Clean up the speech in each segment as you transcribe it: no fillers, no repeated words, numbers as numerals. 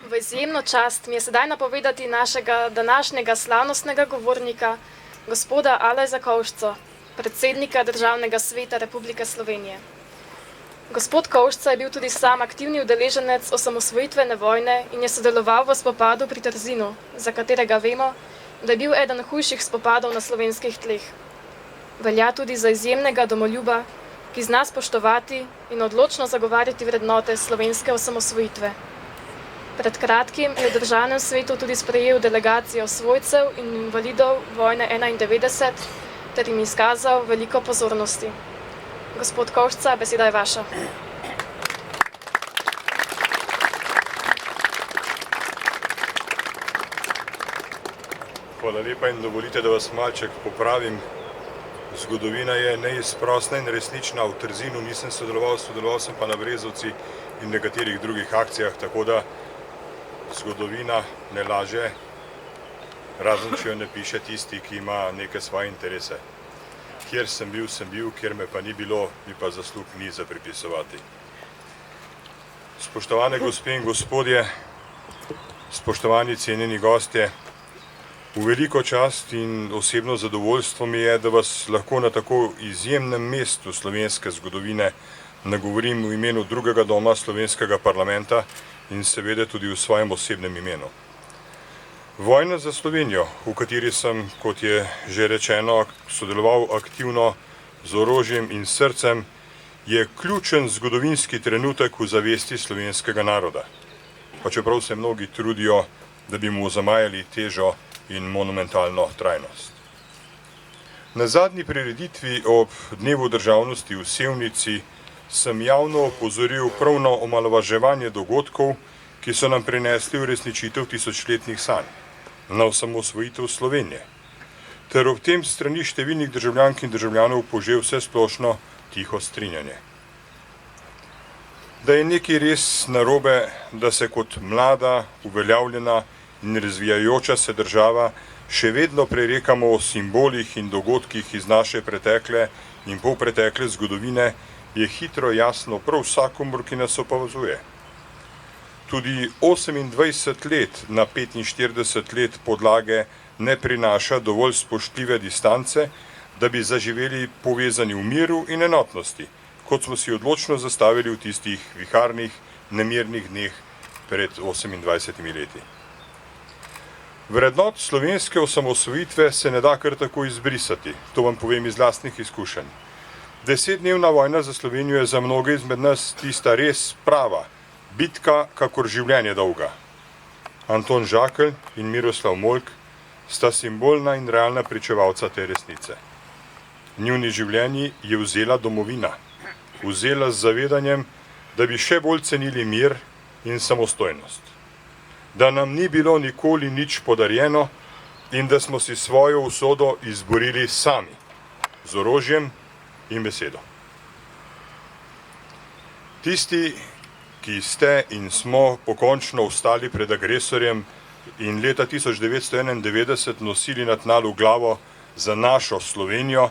V izjemno čast mi je sedaj napovedati našega današnjega slavnostnega govornika, gospoda Alojza Kovšco, predsednika Državnega sveta Republike Slovenije. Gospod Kovšca je bil tudi sam aktivni udeleženec osamosvojitvene vojne in je sodeloval v spopadu pri Trzinu, za katerega vemo, da je bil eden hujših spopadov na slovenskih tleh. Velja tudi za izjemnega domoljuba, ki zna spoštovati in odločno zagovarjati vrednote slovenske osamosvojitve. Pred kratkim je v Državnem svetu tudi sprejel delegacijo svojcev in invalidov vojne 91 ter jim izkazal veliko pozornosti. Gospod Kovšca, beseda je vaša. Hvala lepa in dovolite, da vas malček popravim. Zgodovina je neizprosna in resnična. V Trzinu nisem sodeloval sem pa na Brezovci in nekaterih drugih akcijah, tako da zgodovina ne laže, razen če jo ne piše tisti, ki ima neke svoje interese. Kjer sem bil, kjer me pa ni bilo, mi pa zaslug ni za pripisovati. Spoštovane gospe in gospodje, spoštovani cenjeni gostje, v veliko čast in osebno zadovoljstvo mi je, da vas lahko na tako izjemnem mestu slovenske zgodovine nagovorim v imenu drugega doma slovenskega parlamenta in seveda tudi v svojem osebnem imenu. Vojna za Slovenijo, v kateri sem, kot je že rečeno, sodeloval aktivno z orožjem in srcem, je ključen zgodovinski trenutek v zavesti slovenskega naroda. Pa čeprav se mnogi trudijo, da bi mu zamajali težo in monumentalno trajnost. Na zadnji prireditvi ob Dnevu državnosti v Sevnici sem javno opozoril prav na omalovaževanje dogodkov, ki so nam prinesli uresničitev tisočletnih sanj, na osamosvojitev Slovenije, ter ob tem strani številnih državljank in državljanov požel vsesplošno tiho strinjanje. Da je nekaj res narobe, da se kot mlada, uveljavljena in razvijajoča se država še vedno prerekamo o simbolih in dogodkih iz naše pretekle in polpretekle zgodovine, je hitro jasno prav vsakomur, ki nas opazuje. Tudi 28 let na 45 let podlage ne prinaša dovolj spoštljive distance, da bi zaživeli povezani v miru in enotnosti, kot smo si odločno zastavili v tistih viharnih, nemirnih dneh pred 28 leti. Vrednot slovenske osamosvojitve se ne da kar tako izbrisati, to vam povem iz lastnih izkušenj. 10-dnevna vojna za Slovenijo je za mnoge izmed nas tista res prava, bitka kakor življenje dolga. Anton Žakelj in Miroslav Molk sta simbolna in realna pričevalca te resnice. Njuni življenji je vzela domovina, vzela z zavedanjem, da bi še bolj cenili mir in samostojnost. Da nam ni bilo nikoli nič podarjeno in da smo si svojo usodo izborili sami, z orožjem in besedo. Tisti, ki ste in smo pokončno vstali pred agresorjem in leta 1991 nosili na tnalu glavo za našo Slovenijo,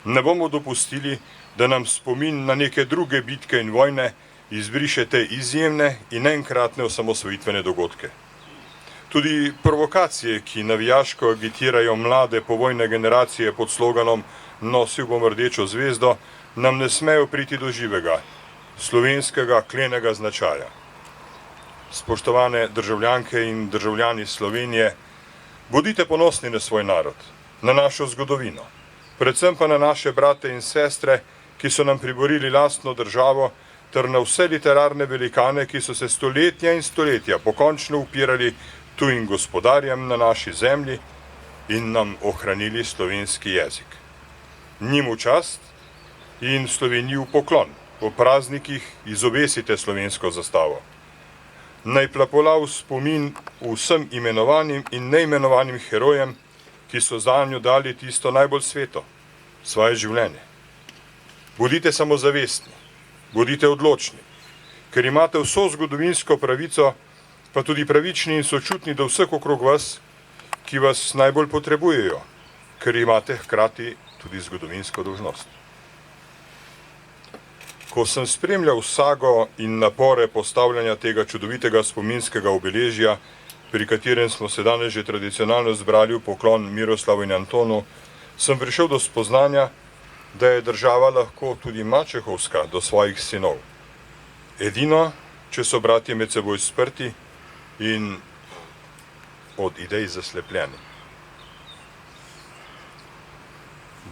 ne bomo dopustili, da nam spomin na neke druge bitke in vojne izbriše te izjemne in enkratne osamosvojitvene dogodke. Tudi provokacije, ki navijaško agitirajo mlade povojne generacije pod sloganom Nosil bom rdečo zvezdo, nam ne smejo priti do živega, slovenskega klenega značaja. Spoštovane državljanke in državljani Slovenije, bodite ponosni na svoj narod, na našo zgodovino, predvsem pa na naše brate in sestre, ki so nam priborili lastno državo, ter na vse literarne velikane, ki so se stoletja in stoletja pokončno upirali tujim gospodarjem na naši zemlji in nam ohranili slovenski jezik. Njim v čast in Sloveniji v poklon. Po praznikih izobesite slovensko zastavo. Naj plapola v spomin vsem imenovanim in neimenovanim herojem, ki so zanjo dali tisto najbolj sveto, svoje življenje. Bodite samozavestni, bodite odločni, ker imate vso zgodovinsko pravico, pa tudi pravični in sočutni do vseh okrog vas, ki vas najbolj potrebujejo, ker imate hkrati tudi zgodovinsko dolžnost. Ko sem spremljal sago in napore postavljanja tega čudovitega spominskega obeležja, pri katerem smo se danes že tradicionalno zbrali v poklon Miroslavu in Antonu, sem prišel do spoznanja, da je država lahko tudi mačehovska do svojih sinov. Edino, če so bratje med seboj sprti in od idej zaslepljeni.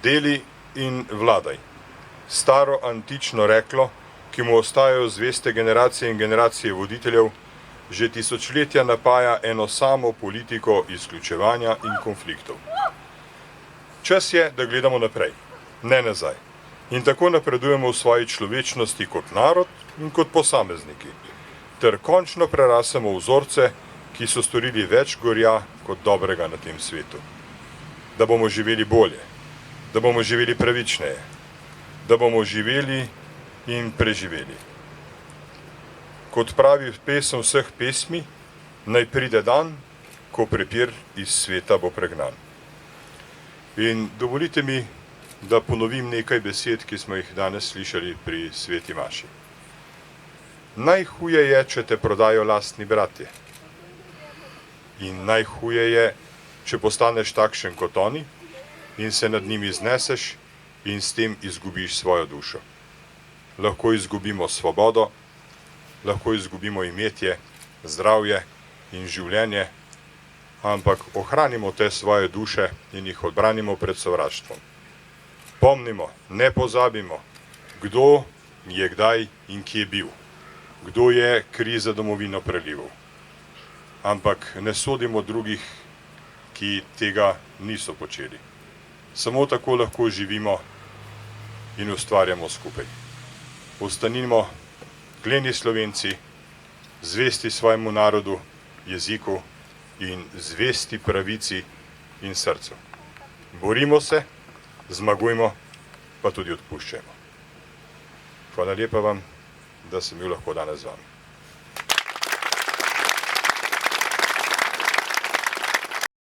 Deli in vladaj. Staro antično reklo, ki mu ostajajo zveste generacije in generacije voditeljev, že tisočletja napaja eno samo politiko izključevanja in konfliktov. Čas je, da gledamo naprej, ne nazaj. In tako napredujemo v svoji človečnosti kot narod in kot posamezniki, ter končno prerasemo vzorce, ki so storili več gorja kot dobrega na tem svetu. Da bomo živeli bolje, da bomo živeli pravičneje, da bomo živeli in preživeli. Kot pravi pesem vseh pesmi, naj pride dan, ko prepir iz sveta bo pregnan. In dovolite mi, da ponovim nekaj besed, ki smo jih danes slišali pri sveti maši. Najhuje je, če te prodajo lastni bratje. In najhuje je, če postaneš takšen kot oni in se nad njimi zneseš in s tem izgubiš svojo dušo. Lahko izgubimo svobodo, lahko izgubimo imetje, zdravje in življenje, ampak ohranimo te svoje duše in jih odbranimo pred sovraštvom. Pomnimo, ne pozabimo, kdo je kdaj in kje bil, kdo je kri za domovino prelival. Ampak ne sodimo drugih, ki tega niso počeli. Samo tako lahko živimo in ustvarjamo skupaj. Ostanimo kleni Slovenci, zvesti svojemu narodu, jeziku in zvesti pravici in srcu. Borimo se, zmagujmo, pa tudi odpuščajmo. Hvala lepa vam, da sem bil lahko danes z vami.